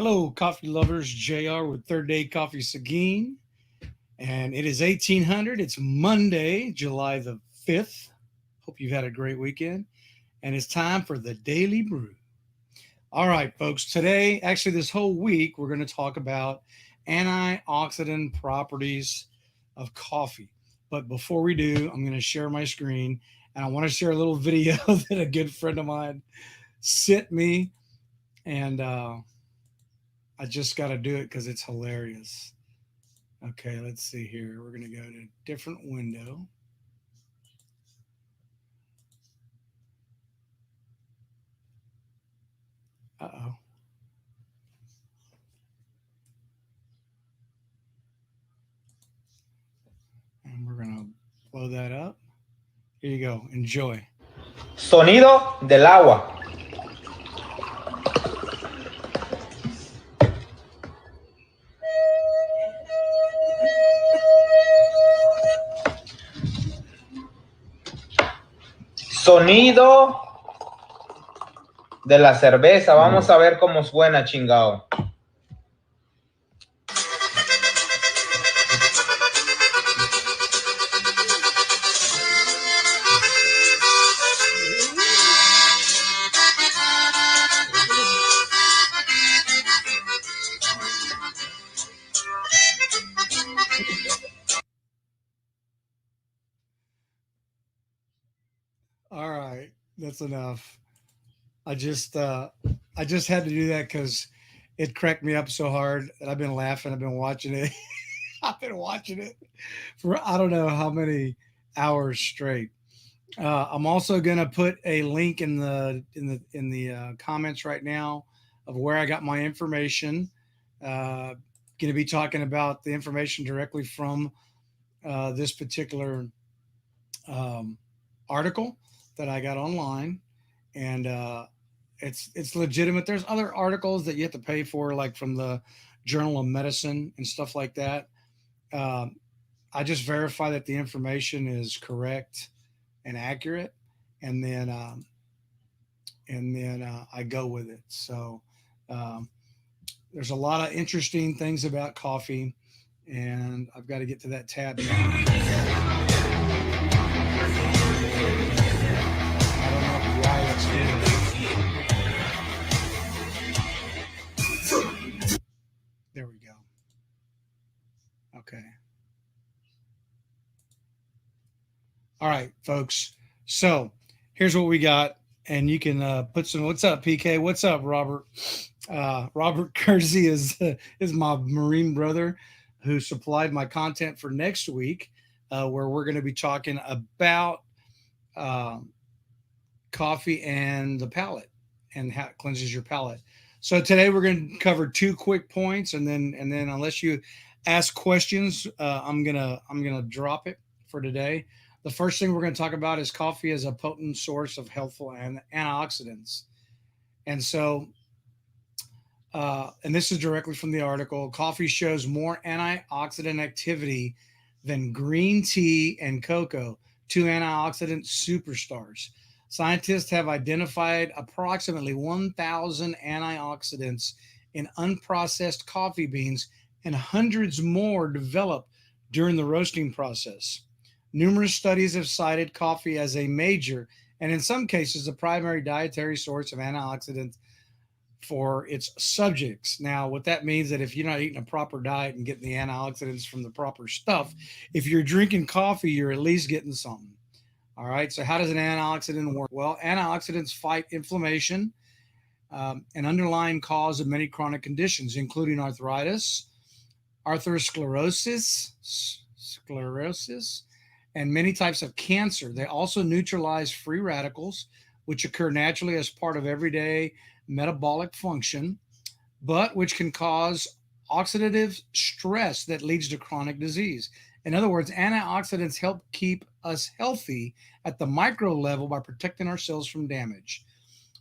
Hello, coffee lovers. JR with Third Day Coffee Seguin. And it is 1800. It's Monday, July the 5th. Hope you've had a great weekend. And it's time for the Daily Brew. All right, folks. Today, actually, this whole week, we're going to talk about antioxidant properties of coffee. But before we do, I'm going to share my screen. And I want to share a little video that a good friend of mine sent me. And I just got to do it because it's hilarious. Okay, let's see here. We're going to go to a different window. Uh-oh. And we're going to blow that up. Here you go. Enjoy. Sonido del agua. Sonido de la cerveza. Vamos a ver cómo suena, chingado. All right, that's enough. I just uh I just had to do that because it cracked me up so hard that I've been laughing. I've been watching it. I've been watching it for I don't know how many hours straight. I'm also gonna put a link in the comments right now of where I got my information. Uh, going to be talking about the information directly from this particular um, article that I got online, and it's legitimate. There's other articles that you have to pay for, like from the Journal of Medicine and stuff like that. Um, I just verify that the information is correct and accurate, and then I go with it. So um, there's a lot of interesting things about coffee, and I've got to get to that tab now. I don't know why that's here. There we go. Okay. All right, folks. So here's what we got, and you can put some. What's up, PK? What's up, Robert? Robert Kersey is my Marine brother who supplied my content for next week, where we're going to be talking about um, coffee and the palate and how it cleanses your palate. So today we're going to cover two quick points, and then unless you ask questions, I'm gonna drop it for today. The first thing we're going to talk about is coffee as a potent source of healthful antioxidants, and and this is directly from the article. Coffee shows more antioxidant activity than green tea and cocoa, two antioxidant superstars. Scientists have identified approximately 1,000 antioxidants in unprocessed coffee beans, and hundreds more develop during the roasting process. Numerous studies have cited coffee as a major, and in some cases, a primary dietary source of antioxidants for its subjects. Now, what that means that if you're not eating a proper diet and getting the antioxidants from the proper stuff, if you're drinking coffee, you're at least getting something. All right. So, how does an antioxidant work? Well, antioxidants fight inflammation, an underlying cause of many chronic conditions, including arthritis, sclerosis, and many types of cancer. They also neutralize free radicals, which occur naturally as part of everyday metabolic function, but which can cause oxidative stress that leads to chronic disease. In other words, antioxidants help keep us healthy at the micro level by protecting our cells from damage.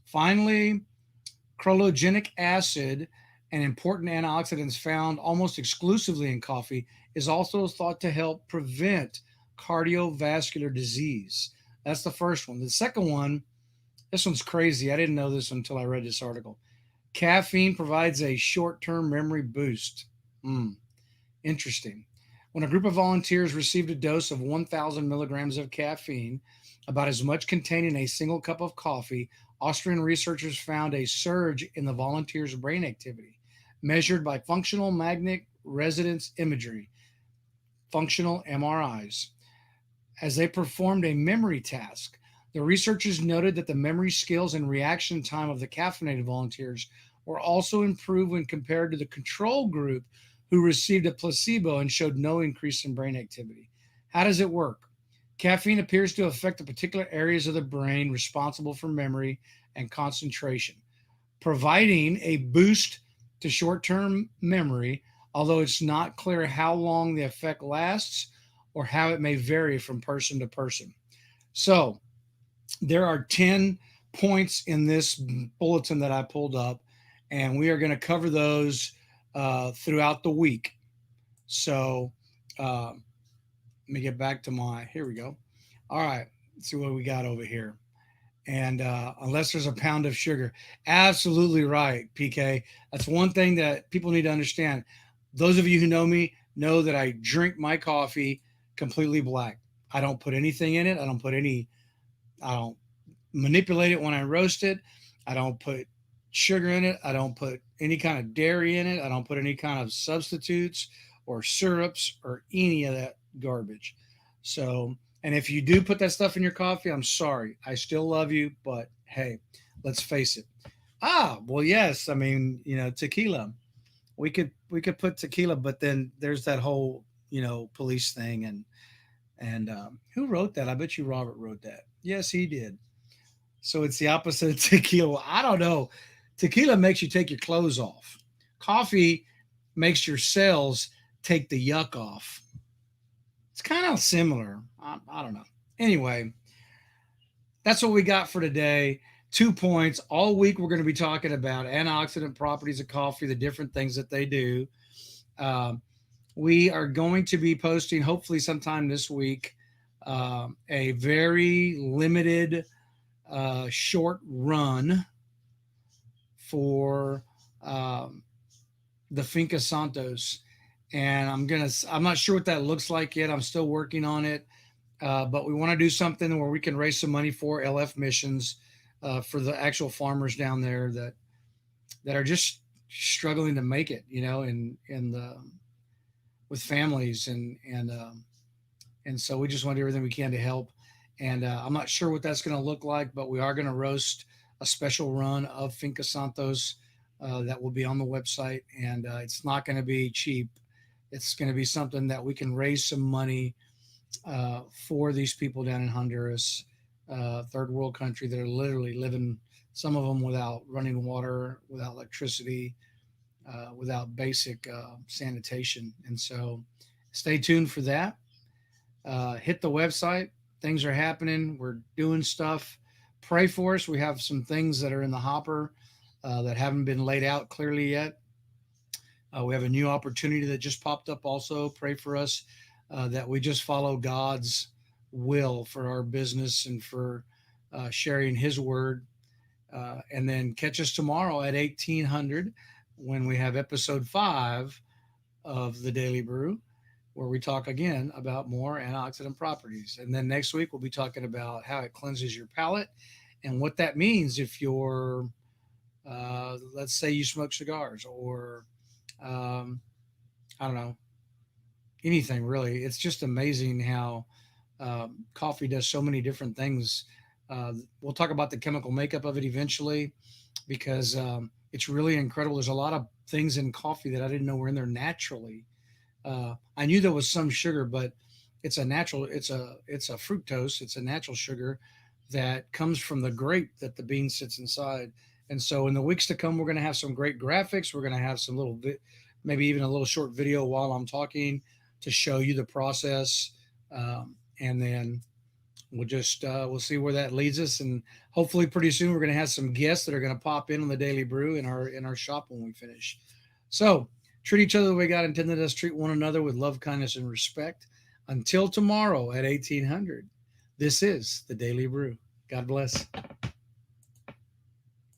Finally, chlorogenic acid, an important antioxidant found almost exclusively in coffee, is also thought to help prevent cardiovascular disease. That's the first one. The second one, this one's crazy. I didn't know this until I read this article. Caffeine provides a short-term memory boost. Hmm, interesting. When a group of volunteers received a dose of 1,000 milligrams of caffeine, about as much contained in a single cup of coffee, Austrian researchers found a surge in the volunteers' brain activity, measured by functional magnetic resonance imagery, functional MRIs, as they performed a memory task. The researchers noted that the memory skills and reaction time of the caffeinated volunteers were also improved when compared to the control group who received a placebo and showed no increase in brain activity. How does it work? Caffeine appears to affect the particular areas of the brain responsible for memory and concentration, providing a boost to short term memory, although it's not clear how long the effect lasts or how it may vary from person to person. So, there are 10 points in this bulletin that I pulled up, and we are going to cover those throughout the week. So, let me get back to here we go. All right, let's see what we got over here. And unless there's a pound of sugar, absolutely right, PK. That's one thing that people need to understand. Those of you who know me know that I drink my coffee completely black. I don't put anything in it. I don't manipulate it when I roast it. I don't put sugar in it. I don't put any kind of dairy in it. I don't put any kind of substitutes or syrups or any of that garbage. So, and if you do put that stuff in your coffee, I'm sorry. I still love you, but hey, let's face it. Well, yes. I mean, tequila. We could put tequila, but then there's that whole police thing and who wrote that? I bet you Robert wrote that. Yes, he did. So it's the opposite of tequila. I don't know. Tequila makes you take your clothes off. Coffee makes your cells take the yuck off. It's kind of similar. I don't know. Anyway, that's what we got for today. 2 points. All week we're going to be talking about antioxidant properties of coffee, the different things that they do. Um, we are going to be posting, hopefully sometime this week, a very limited short run for the Finca Santos. And I'm not sure what that looks like yet. I'm still working on it. But we want to do something where we can raise some money for LF missions for the actual farmers down there that are just struggling to make it, in the with families and so we just want to do everything we can to help. And I'm not sure what that's going to look like, but we are going to roast a special run of Finca Santos that will be on the website, and it's not going to be cheap. It's going to be something that we can raise some money for these people down in Honduras, third world country that are literally living, some of them without running water, without electricity, without basic sanitation. And so stay tuned for that. Hit the website. Things are happening. We're doing stuff. Pray for us. We have some things that are in the hopper that haven't been laid out clearly yet. We have a new opportunity that just popped up also. Pray for us that we just follow God's will for our business and for sharing His word. And then catch us tomorrow at 1800 when we have episode 5 of the Daily Brew, where we talk again about more antioxidant properties. And then next week, we'll be talking about how it cleanses your palate and what that means if you're, let's say you smoke cigars or, I don't know, anything really. It's just amazing how coffee does so many different things. We'll talk about the chemical makeup of it eventually because it's really incredible. There's a lot of things in coffee that I didn't know were in there naturally. I knew there was some sugar, but it's a natural. It's a fructose. It's a natural sugar that comes from the grape that the bean sits inside. And so in the weeks to come, we're going to have some great graphics. We're going to have some maybe even a little short video while I'm talking to show you the process, and then we'll see where that leads us. And hopefully, pretty soon we're going to have some guests that are going to pop in on the Daily Brew in our shop when we finish. So treat each other the way God intended us. Treat one another with love, kindness, and respect. Until tomorrow at 1800, this is the Daily Brew. God bless.